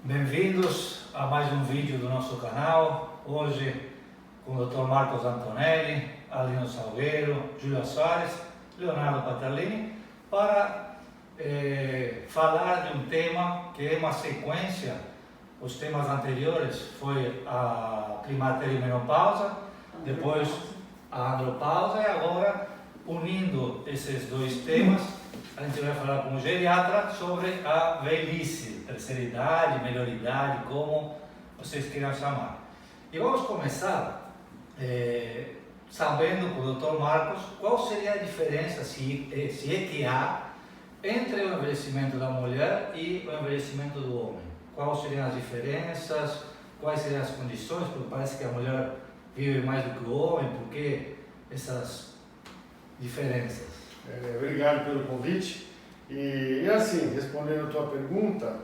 Bem-vindos a mais um vídeo do nosso canal. Hoje com o Dr. Marcos Antonelli, Alino Salgueiro, Júlia Soares, Leonardo Patalini, para falar de um tema que é uma sequência. Os temas anteriores foi a climatério e menopausa, depois a andropausa e agora, unindo esses dois temas, a gente vai falar com o geriatra sobre a velhice, terceira idade, melhor idade, como vocês queiram chamar. E vamos começar sabendo com o Dr. Marcos qual seria a diferença, se é que há, entre o envelhecimento da mulher e o envelhecimento do homem. Quais seriam as diferenças, quais seriam as condições, porque parece que a mulher vive mais do que o homem, por que essas diferenças? Obrigado pelo convite. E assim, respondendo a tua pergunta,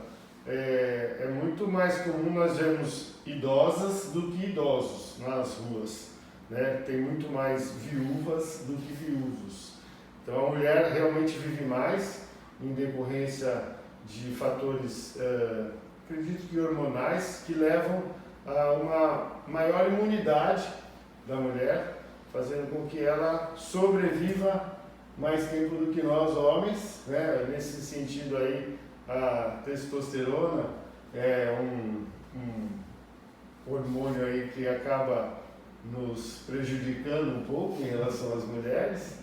é muito mais comum nós vermos idosas do que idosos nas ruas, né? Tem muito mais viúvas do que viúvos. Então a mulher realmente vive mais em decorrência de fatores, acredito que hormonais, que levam a uma maior imunidade da mulher, fazendo com que ela sobreviva mais tempo do que nós homens, né? Nesse sentido aí, a testosterona é um hormônio aí que acaba nos prejudicando um pouco em relação às mulheres,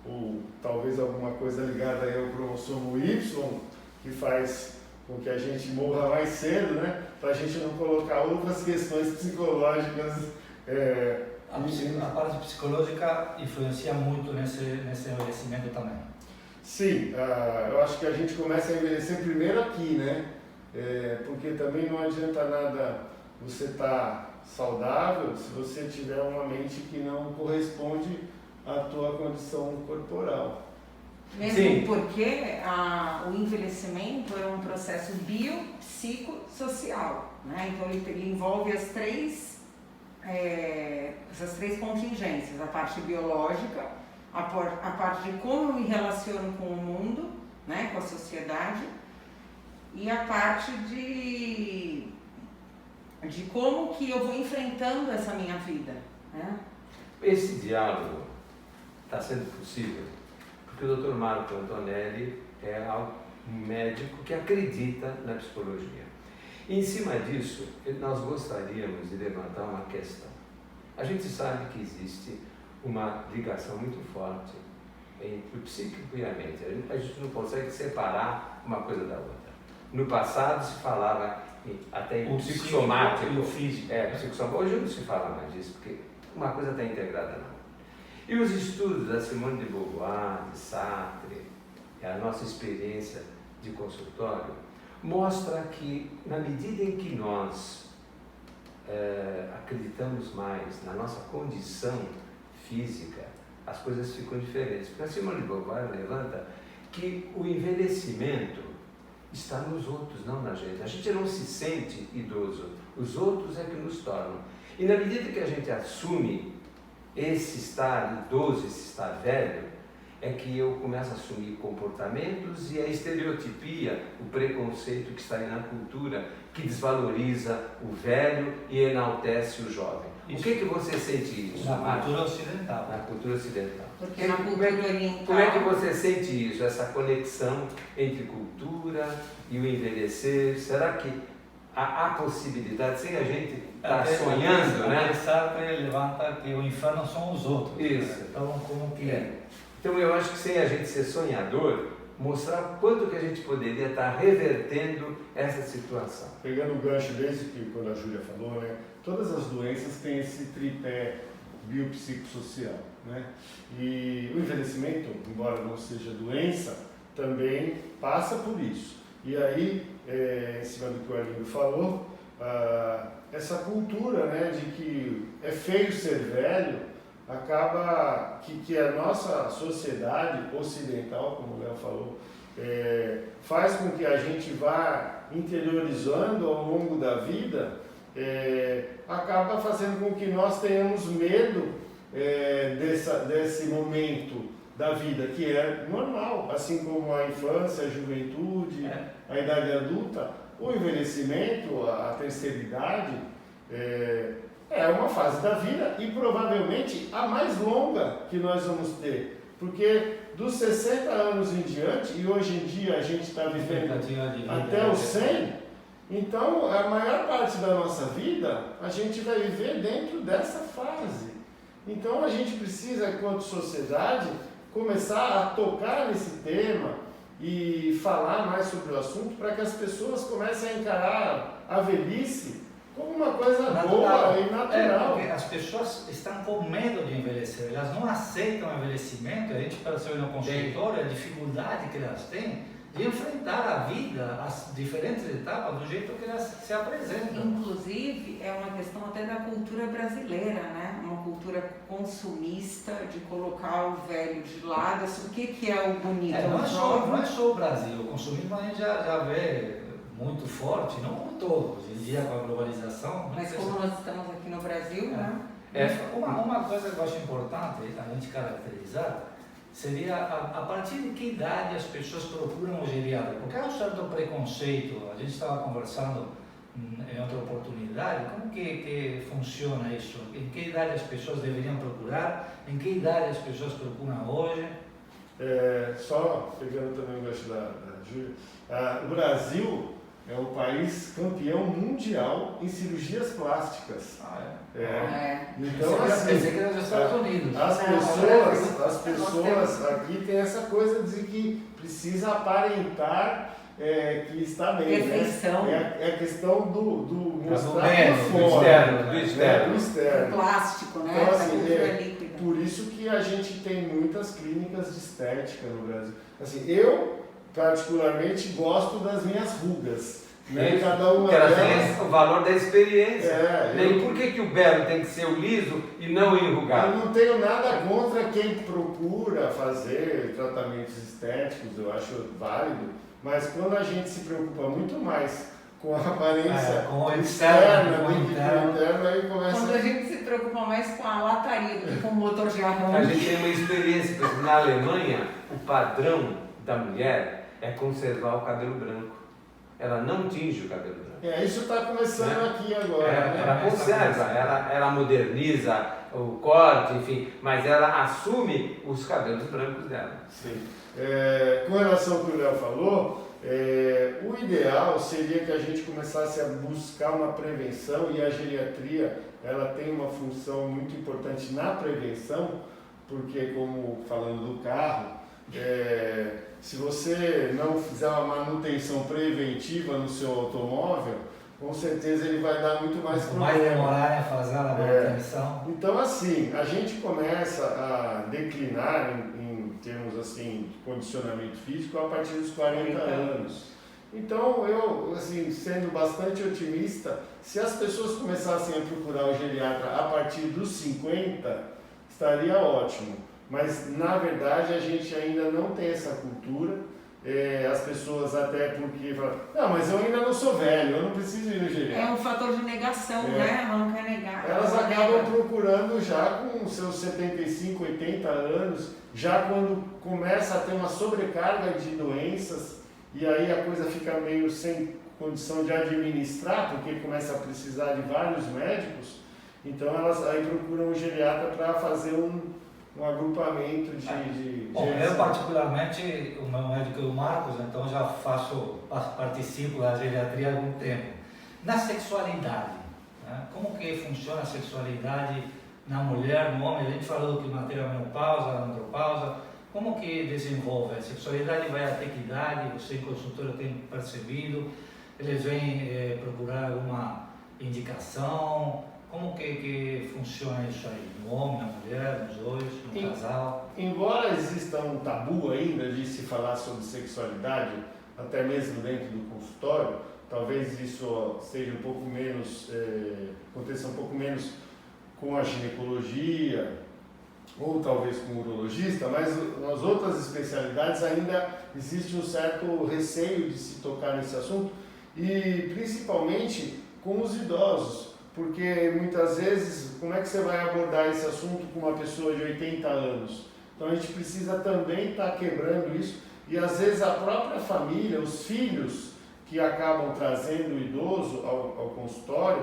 ou talvez alguma coisa ligada aí ao cromossomo Y, que faz com que a gente morra mais cedo, né? Para a gente não colocar outras questões psicológicas. A parte psicológica influencia muito nesse envelhecimento também. Sim, eu acho que a gente começa a envelhecer primeiro aqui, né? Porque também não adianta nada você estar saudável se você tiver uma mente que não corresponde à tua condição corporal. Mesmo Sim. Porque o envelhecimento é um processo biopsicossocial, né? Então ele envolve essas três contingências: a parte biológica, a parte de como eu me relaciono com o mundo, né, com a sociedade, e a parte de como que eu vou enfrentando essa minha vida, né? Esse diálogo está sendo possível porque o Dr. Marco Antonelli é um médico que acredita na psicologia. E em cima disso, nós gostaríamos de levantar uma questão. A gente sabe que existe uma ligação muito forte entre o psíquico e a mente. A gente não consegue separar uma coisa da outra. No passado se falava até em psicossomático e o físico. Psicossomático. Hoje não se fala mais disso, porque uma coisa está integrada na outra. E os estudos da Simone de Beauvoir, de Sartre, a nossa experiência de consultório, mostra que, na medida em que nós acreditamos mais na nossa condição física, as coisas ficam diferentes. Porque a Simone de Beauvoir levanta que o envelhecimento está nos outros, não na gente. A gente não se sente idoso, os outros é que nos tornam. E na medida que a gente assume esse estar idoso, esse estar velho, é que eu começo a assumir comportamentos e a estereotipia, o preconceito que está aí na cultura, que desvaloriza o velho e enaltece o jovem. Isso. O que você sente isso? Na cultura ocidental. Na cultura ocidental. Porque na cultura oriental... Como é que você sente isso, essa conexão entre cultura e o envelhecer? Será que há possibilidade, sem a gente estar sonhando, né? Sartre levanta que o inferno são os outros. Isso. Né? Então, como que é? Então eu acho que sem a gente ser sonhador, mostrar quanto que a gente poderia estar revertendo essa situação. Pegando o gancho desde que quando a Júlia falou, né? Todas as doenças têm esse tripé biopsicossocial, né? E o envelhecimento, embora não seja doença, também passa por isso. E aí, em cima do que o Alino falou, essa cultura, né, de que é feio ser velho, acaba que a nossa sociedade ocidental, como o Léo falou, faz com que a gente vá interiorizando ao longo da vida, acaba fazendo com que nós tenhamos medo desse momento da vida, que é normal, assim como a infância, a juventude, a idade adulta, o envelhecimento, a terceira idade, é uma fase da vida e provavelmente a mais longa que nós vamos ter. Porque dos 60 anos em diante, e hoje em dia a gente está vivendo até os 100, então a maior parte da nossa vida a gente vai viver dentro dessa fase. Então a gente precisa, enquanto sociedade, começar a tocar nesse tema e falar mais sobre o assunto para que as pessoas comecem a encarar a velhice como uma coisa boa e natural. Porque as pessoas estão com medo de envelhecer, elas não aceitam o envelhecimento. A gente percebe no consultório a dificuldade que elas têm de enfrentar a vida, as diferentes etapas, do jeito que elas se apresentam. Inclusive, é uma questão até da cultura brasileira, né? Uma cultura consumista, de colocar o velho de lado. O que é o bonito? Não é só o Brasil, o consumismo a gente já vê muito forte, não como todo, hoje em dia com a globalização. Mas como nós estamos aqui no Brasil, né? Uma coisa que eu acho importante a gente caracterizar seria a partir de que idade as pessoas procuram o geriatra, porque há um certo preconceito. A gente estava conversando em outra oportunidade, como que funciona isso? Em que idade as pessoas deveriam procurar? Em que idade as pessoas procuram hoje? Só pegando também o gancho da Júlia, o Brasil é o país campeão mundial em cirurgias plásticas. Então, assim, pensei que era dos Estados Unidos. As pessoas aqui têm essa coisa de que precisa aparentar que está bem. Perfeição. Né? É a questão do mostrar do externo. O plástico, né? Então, assim, por isso que a gente tem muitas clínicas de estética no Brasil. Assim, eu particularmente gosto das minhas rugas. Né? Cada uma delas tem o valor da experiência. E por que o belo tem que ser o liso e não enrugado? Eu não tenho nada contra quem procura fazer tratamentos estéticos, eu acho válido, mas quando a gente se preocupa muito mais com a aparência com o externa com o do que com o interno, aí começa... Quando a gente se preocupa mais com a lataria do que com o motor de arranque. A gente tem uma experiência, por exemplo, na Alemanha, o padrão da mulher é conservar o cabelo branco. Ela não tinge o cabelo branco. Isso está começando aqui agora. Ela conserva, ela moderniza o corte, enfim, mas ela assume os cabelos brancos dela. Sim. Com relação ao que o Léo falou, o ideal seria que a gente começasse a buscar uma prevenção, e a geriatria ela tem uma função muito importante na prevenção, porque, como falando do carro, se você não fizer uma manutenção preventiva no seu automóvel, com certeza ele vai dar muito mais problema. Mais demorar a fazer a manutenção. Então, assim, a gente começa a declinar em termos assim, de condicionamento físico a partir dos 40 anos. Então, eu, assim, sendo bastante otimista, se as pessoas começassem a procurar o geriatra a partir dos 50, estaria ótimo. Mas, na verdade, a gente ainda não tem essa cultura. As pessoas até porque falam, não, mas eu ainda não sou velho, eu não preciso ir no geriatra. É um fator de negação, né? Ela não quer negar. Elas acabam procurando já com seus 75, 80 anos, já quando começa a ter uma sobrecarga de doenças, e aí a coisa fica meio sem condição de administrar, porque começa a precisar de vários médicos, então elas aí procuram um geriatra para fazer um agrupamento de Bom, eu particularmente, o meu médico é o Marcos, então já participo da geriatria há algum tempo. Na sexualidade, né? Como que funciona a sexualidade na mulher, no homem? A gente falou do climatério, menopausa, andropausa. Como que desenvolve? A sexualidade vai até que idade? Você, em consultório, tem percebido? Eles vêm procurar alguma indicação? Como que funciona isso aí? No homem, na mulher, nos dois, no casal? Embora exista um tabu ainda de se falar sobre sexualidade, até mesmo dentro do consultório, talvez isso seja um pouco menos, aconteça um pouco menos com a ginecologia, ou talvez com o urologista, mas nas outras especialidades ainda existe um certo receio de se tocar nesse assunto, e principalmente com os idosos. Porque muitas vezes, como é que você vai abordar esse assunto com uma pessoa de 80 anos? Então a gente precisa também estar quebrando isso, e às vezes a própria família, os filhos que acabam trazendo o idoso ao consultório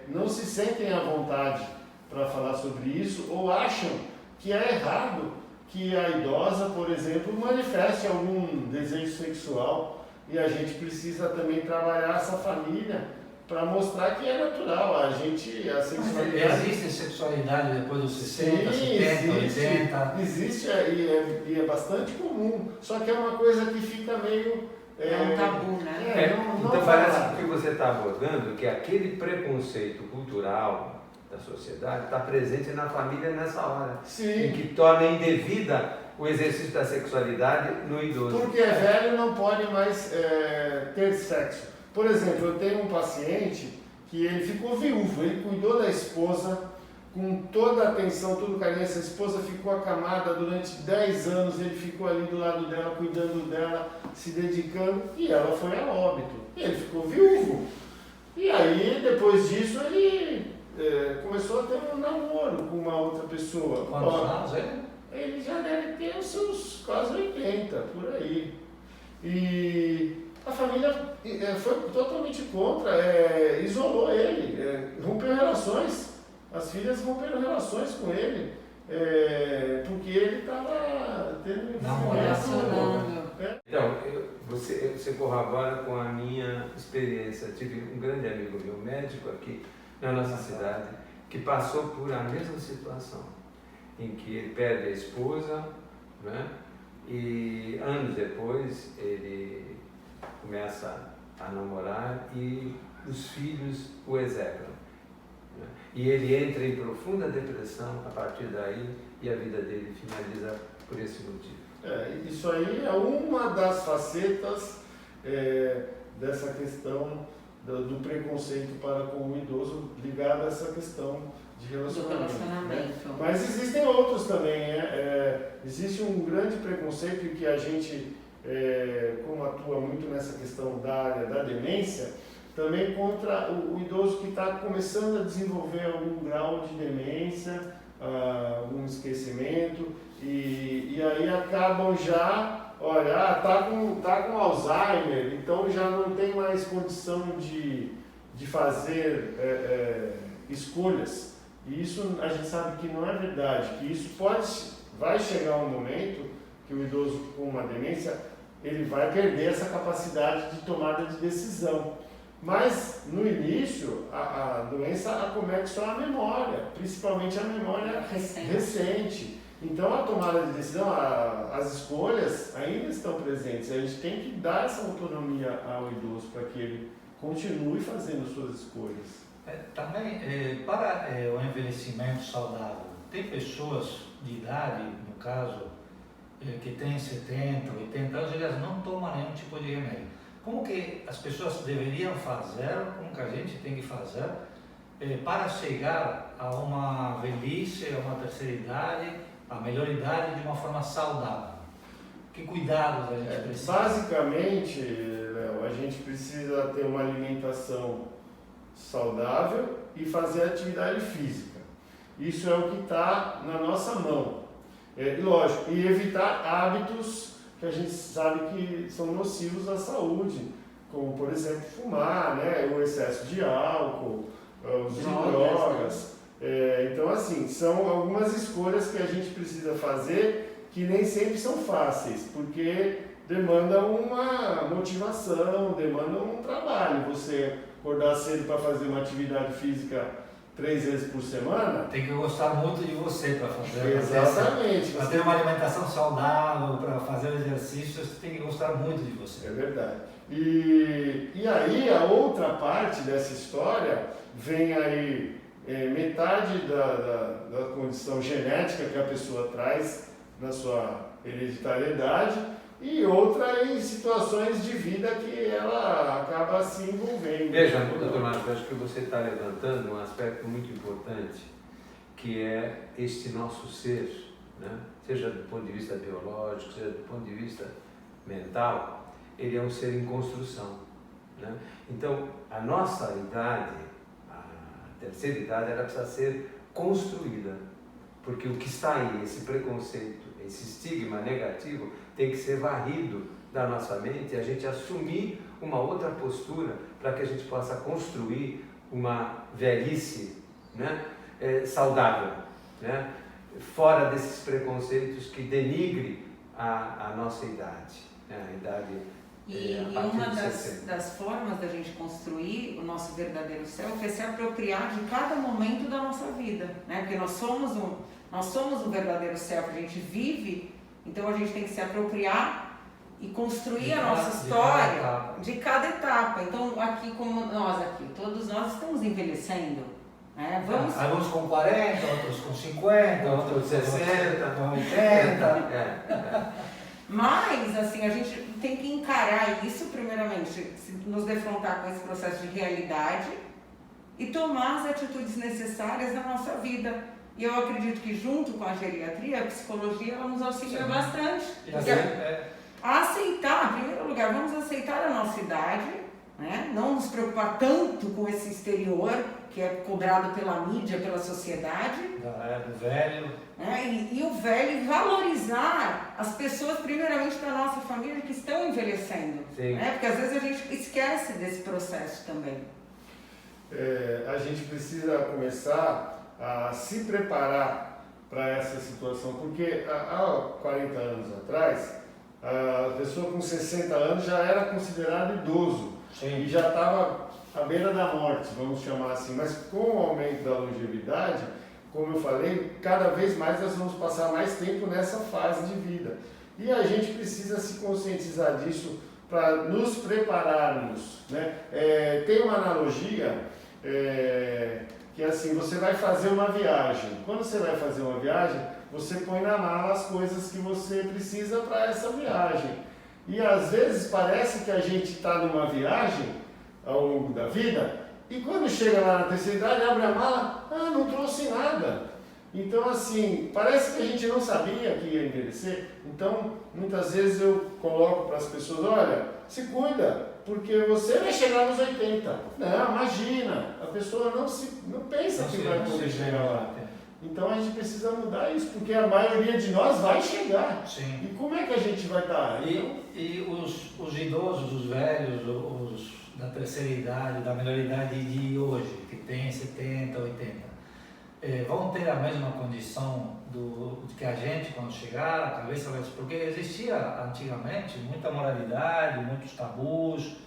não se sentem à vontade para falar sobre isso ou acham que é errado que a idosa, por exemplo, manifeste algum desejo sexual, e a gente precisa também trabalhar essa família para mostrar que é natural. A sexualidade... Existe sexualidade depois dos 60, 70, 80? Existe e é bastante comum, só que é uma coisa que fica meio... É um tabu, né? Então parece que você está abordando que aquele preconceito cultural da sociedade está presente na família nessa hora. Sim. Em que torna indevida o exercício da sexualidade no idoso. Porque é velho não pode mais ter sexo. Por exemplo, eu tenho um paciente que ele ficou viúvo, ele cuidou da esposa com toda a atenção, todo o carinho. Essa esposa ficou acamada durante 10 anos, ele ficou ali do lado dela, cuidando dela, se dedicando, e ela foi a óbito. E ele ficou viúvo. E aí, depois disso, ele começou a ter um namoro com uma outra pessoa. Quantos anos ele? Ele já deve ter os seus quase 80, por aí. E a família foi totalmente contra, isolou ele, rompeu relações. As filhas romperam relações com ele, porque ele estava tendo relacionando. Então, você corrobora com a minha experiência. Tive um grande amigo meu, médico aqui na nossa cidade, que passou por a mesma situação, em que ele perde a esposa, né? E anos depois ele começa a namorar e os filhos o execram, né? E ele entra em profunda depressão a partir daí e a vida dele finaliza por esse motivo. Isso aí é uma das facetas dessa questão do preconceito para com o idoso ligado a essa questão de relacionamento. Né? Mas existem outros também. Existe um grande preconceito que a gente, como atua muito nessa questão da área da demência, também contra o idoso que está começando a desenvolver algum grau de demência, algum esquecimento, e aí acabam já, olha, tá com Alzheimer, então já não tem mais condição de fazer escolhas. E isso a gente sabe que não é verdade, que isso vai chegar um momento que o idoso com uma demência, ele vai perder essa capacidade de tomada de decisão. Mas no início a doença acomete só a memória, principalmente a memória recente. Então a tomada de decisão, as escolhas ainda estão presentes. A gente tem que dar essa autonomia ao idoso para que ele continue fazendo suas escolhas. Também, para o envelhecimento saudável, tem pessoas de idade, no caso, que têm 70, 80 anos, elas não tomam nenhum tipo de remédio. Como que as pessoas deveriam fazer, como que a gente tem que fazer, para chegar a uma velhice, a uma terceira idade, a melhor idade de uma forma saudável? Que cuidados a gente precisa? Basicamente, Léo, a gente precisa ter uma alimentação saudável e fazer atividade física. Isso é o que está na nossa mão. Lógico, e evitar hábitos que a gente sabe que são nocivos à saúde, como, por exemplo, fumar, né, o excesso de álcool, os drogas. Então, assim, são algumas escolhas que a gente precisa fazer que nem sempre são fáceis, porque demandam uma motivação, demandam um trabalho. Você acordar cedo para fazer uma atividade física 3 vezes por semana... Tem que gostar muito de você para fazer. Exatamente. Para ter uma alimentação saudável, para fazer o exercício, você tem que gostar muito de você. É verdade. E aí a outra parte dessa história vem aí metade da condição genética que a pessoa traz na sua hereditariedade e outra em situações de vida que ela acaba se envolvendo. Veja, doutor Marcos, acho que você está levantando um aspecto muito importante, que é este nosso ser, né? Seja do ponto de vista biológico, seja do ponto de vista mental, ele é um ser em construção, né? Então, a nossa idade, a terceira idade, ela precisa ser construída, porque o que está aí, esse preconceito, esse estigma negativo, tem que ser varrido da nossa mente a gente assumir uma outra postura para que a gente possa construir uma velhice, né, saudável, né, fora desses preconceitos que denigrem a nossa idade, né, a idade E a partir uma de 60. das formas da gente construir o nosso verdadeiro self é se apropriar de cada momento da nossa vida, né? Porque nós somos um verdadeiro self, a gente vive, então a gente tem que se apropriar e construir a nossa história de cada etapa. Então aqui, como nós aqui, todos nós estamos envelhecendo, né? Alguns com 40, outros com 50, outros com 60, com 80. Mas, assim, a gente tem que encarar isso, primeiramente, nos defrontar com esse processo de realidade e tomar as atitudes necessárias na nossa vida. E eu acredito que, junto com a geriatria, a psicologia, ela nos auxilia bastante. A aceitar, em primeiro lugar, vamos aceitar a nossa idade, né? Não nos preocupar tanto com esse exterior, que é cobrado pela mídia, pela sociedade. Do velho. Né? E o velho, valorizar as pessoas, primeiramente da nossa família, que estão envelhecendo. Né? Porque às vezes a gente esquece desse processo também. A gente precisa começar a se preparar para essa situação, porque há 40 anos atrás, a pessoa com 60 anos já era considerada idoso. Sim. E já estava à beira da morte, vamos chamar assim. Mas com o aumento da longevidade, como eu falei, cada vez mais nós vamos passar mais tempo nessa fase de vida. E a gente precisa se conscientizar disso para nos prepararmos, né? Tem uma analogia que assim, você vai fazer uma viagem. Quando você vai fazer uma viagem, você põe na mala as coisas que você precisa para essa viagem. E às vezes parece que a gente está numa viagem ao longo da vida, e quando chega lá na terceira idade, abre a mala, não trouxe nada. Então assim, parece que a gente não sabia que ia envelhecer. Então, muitas vezes eu coloco para as pessoas, olha, se cuida, porque você vai chegar nos 80. Não, imagina, a pessoa não pensa que vai poder chegar lá. Então a gente precisa mudar isso, porque a maioria de nós vai chegar. Sim. E como é que a gente vai estar? E os idosos, os velhos, os da terceira idade, da melhor idade de hoje, que tem 70, 80, vão ter a mesma condição que a gente quando chegar, a cabeça vai... Porque existia antigamente muita moralidade, muitos tabus,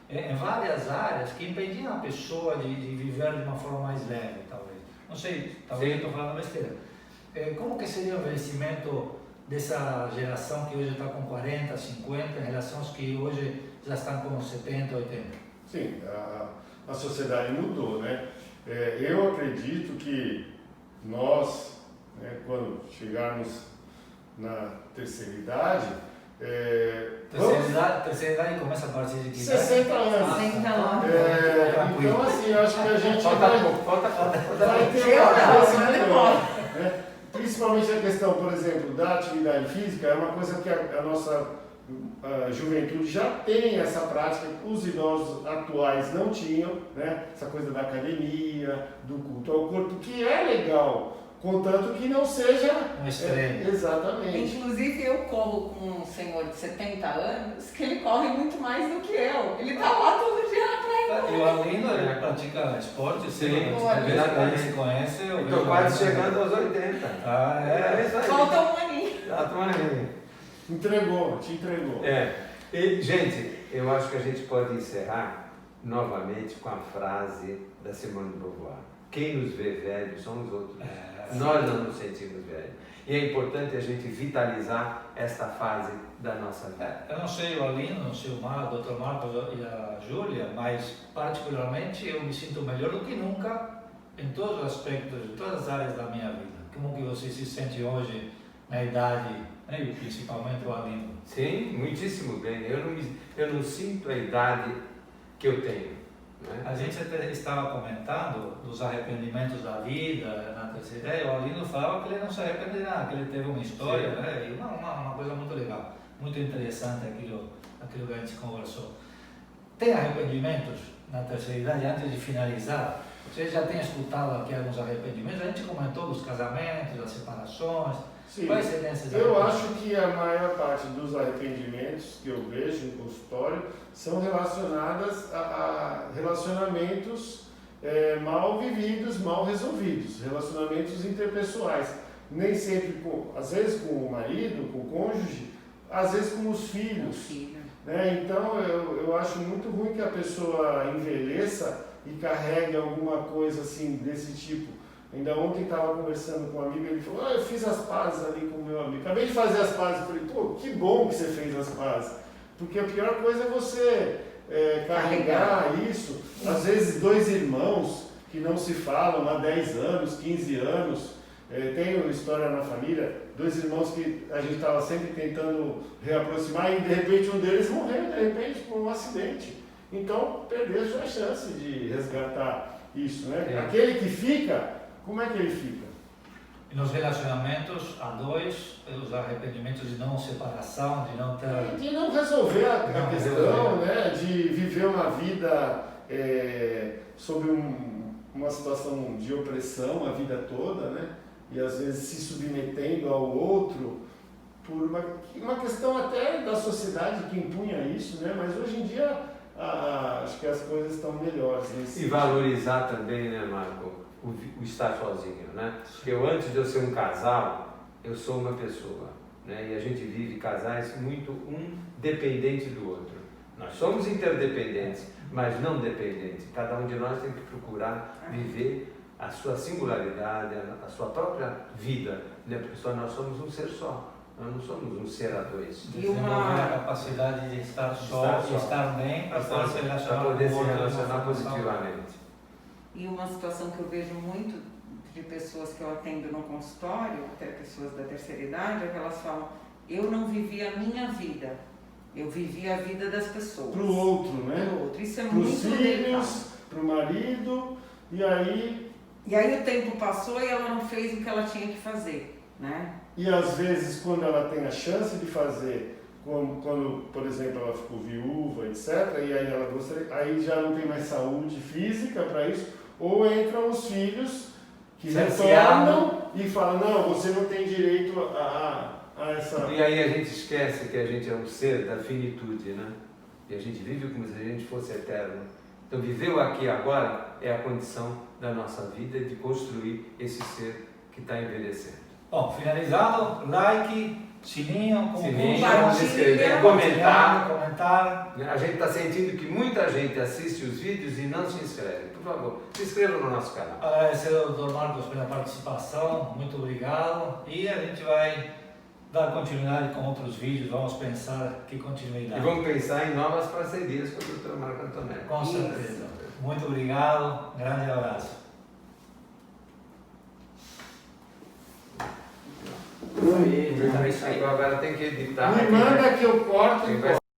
em várias áreas que impediam a pessoa de viver de uma forma mais leve, talvez. Não sei, talvez eu estou falando besteira. Como que seria o envelhecimento dessa geração que hoje está com 40, 50, em relação aos que hoje já estão com 70, 80? Sim, a sociedade mudou, né? Eu acredito que nós, né, quando chegarmos na terceira idade... Terceira idade começa a partir de que 60 anos. 60 anos. Então, assim, eu acho que a gente falta vai ter uma cabeça melhor, né? Principalmente a questão, por exemplo, da atividade física, é uma coisa que a nossa juventude já tem essa prática, os idosos atuais não tinham, né? Essa coisa da academia, do culto ao corpo, que é legal, contanto que não seja um extremo. Exatamente. Inclusive eu corro com um senhor de 70 anos que ele corre muito mais do que eu. Ele tá lá todo dia na praia. E o Alino, ele pratica esporte, Sim, ele se conhece. Estou quase chegando aos 80. É isso aí. Falta um aninho. Te entregou. E, gente, eu acho que a gente pode encerrar novamente com a frase da Simone de Beauvoir. Quem nos vê velho são os outros. Nós não nos sentimos velhos. E é importante a gente vitalizar esta fase da nossa vida. Eu não sei o Alino, não sei o Dr. Marcos e a Júlia, mas particularmente eu me sinto melhor do que nunca em todos os aspectos, em todas as áreas da minha vida. Como que você se sente hoje na idade, né, e principalmente o Alino? Sim, muitíssimo bem. Eu não sinto a idade que eu tenho. Né? A gente até estava comentando dos arrependimentos da vida, na terceira ideia, o Alino falava que ele não se arrepende de nada, que ele teve uma história, né, e uma coisa muito legal, muito interessante aquilo que a gente conversou. Tem arrependimentos na terceira idade, antes de finalizar? Vocês já têm escutado aqui alguns arrependimentos? A gente comentou dos casamentos, das separações, Sim. Quais seriam esses Eu arrependimentos? acho que a maior parte dos arrependimentos que eu vejo no consultório são relacionadas a relacionamentos mal vividos, mal resolvidos, relacionamentos interpessoais. Nem sempre, às vezes com o marido, com o cônjuge, às vezes com os filhos. Né? Então eu acho muito ruim que a pessoa envelheça e carregue alguma coisa assim desse tipo. Ainda ontem estava conversando com um amigo, ele falou, eu fiz as pazes ali com o meu amigo. Acabei de fazer as pazes, falei, pô, que bom que você fez as pazes. Porque a pior coisa é você carregar isso. Às vezes dois irmãos que não se falam há 10 anos, 15 anos. Tem uma história na família, dois irmãos que a gente estava sempre tentando reaproximar e de repente um deles morreu, de repente, por um acidente. Então, perdeu a sua chance de resgatar isso, né? Aquele que fica, como é que ele fica? E nos relacionamentos a dois, os arrependimentos de não separação, de não ter... De não resolver a questão, né? De viver uma vida sob uma situação de opressão a vida toda, né? E às vezes se submetendo ao outro por uma questão até da sociedade que impunha isso, né? Mas hoje em dia acho que as coisas estão melhores. E valorizar também, né, Marco, o estar sozinho, né? Porque antes de eu ser um casal, eu sou uma pessoa, né? E a gente vive casais muito um dependente do outro. Nós somos interdependentes, mas não dependentes. Cada um de nós tem que procurar viver a sua singularidade, a sua própria vida, né? Porque só nós somos um ser só, nós não somos um ser a dois. Desenvolver a capacidade de estar só e estar bem para poder se relacionar para poder com o se outro relacionar positivamente. E uma situação que eu vejo muito de pessoas que eu atendo no consultório, até pessoas da terceira idade, é que elas falam, eu não vivi a minha vida, eu vivi a vida das pessoas. Para o outro, né? Pro outro. Isso é Para muito os filhos, para o marido, e aí o tempo passou e ela não fez o que ela tinha que fazer, né? E às vezes quando ela tem a chance de fazer, quando, por exemplo, ela ficou viúva, etc., e aí ela gostaria, aí já não tem mais saúde física para isso, ou entram os filhos que retornam e falam, não, você não tem direito a essa... E aí a gente esquece que a gente é um ser da finitude, né? E a gente vive como se a gente fosse eterno. Então viver o aqui e agora é a condição da nossa vida de construir esse ser que está envelhecendo. Bom, finalizado, like, sininho, se inscrever, comentar. comentar. A gente está sentindo que muita gente assiste os vídeos e não se inscreve. Por favor, se inscreva no nosso canal. Agradecer ao Dr. Marcos pela participação, muito obrigado. E a gente vai dar continuidade com outros vídeos, vamos pensar que continuidade. E vamos pensar em novas parcerias com o Dr. Marco Antonelli. Com certeza. Muito obrigado, grande abraço. Agora tem que editar. Me manda que eu corto e corto.